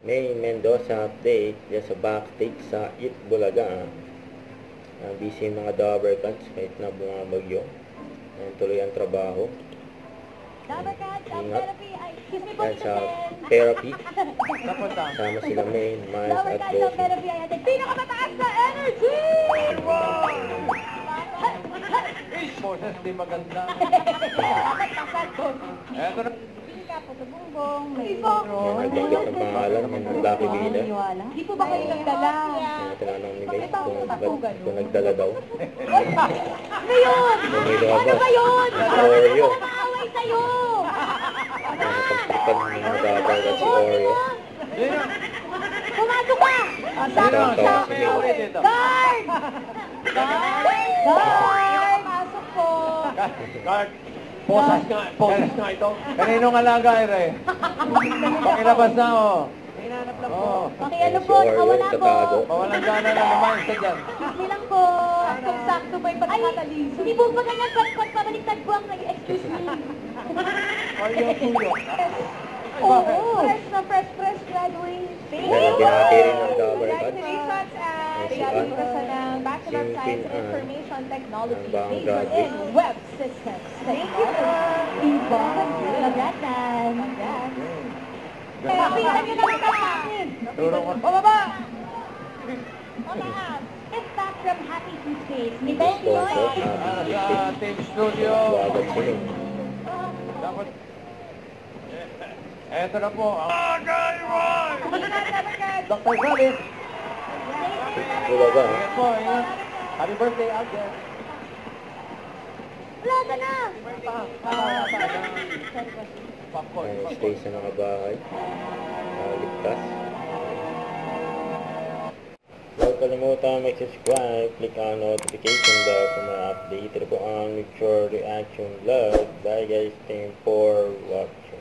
May Mendoza update dyan sa backstage sa Eat Bulaga. Busy yung mga Dabber Cats kahit na bumabagyo. Tuloy ang trabaho. Ingat. Yan sa therapy. Sama sila Main, Miles at Dofi. Pinakamataas na energy! Boses di maganda. Eto na. Po sa Bungbong, may Yan, nagbanggit ng pangalan ng Lucky Bida. Hindi po ba kayo nagdala? Tinanong ni May kung nagdala daw. Ngayon! Ano ba yun? Oreo. Nakaaway sa'yo! Pagsipan ng mga Dabber Cats si Oreo. Pumasok ka! Guard! Guard! Pasok po! Guard. Posas nga ito. Kaninong alaga ere? Pakilabas na oh. Hinanap lang po. Pakiano po, nakawala po. Mawalang gana na naman sa dyan. Hindi lang po. Sakto ba yung pagkakataliso? Hindi po ba ganyan pabaliktad po ang excuse me? Oreo tuyo. Oo. Fresh graduate. Kaya binati rin ng Dabber Cats. Congratulations and Si graduate Ann. ka sa ng Bachelor of Si Science in Queen Ann. Information Technology Ang bang major graduate. in Web Systems. Thank you po. Yvonne Lagatan. Congrats. Pakinggan niyo naman sa akin. Pababa! Pataas. Step back from Happy Food Space. Ni Ben Sponsor, Lloyd. Sa Team Studio. Wagad sila. Dapat. Eto na po. Dr. Salis. Bulaga. Ingat po, ingat. Happy birthday out there. Wala ka na! Stay sa mga bahay. Ligtas. Huwag kalimutan mag-subscribe, click on notification bell para ma-update. Ito po ang Mature Reaction Vlog. Bye guys, thank you for watching.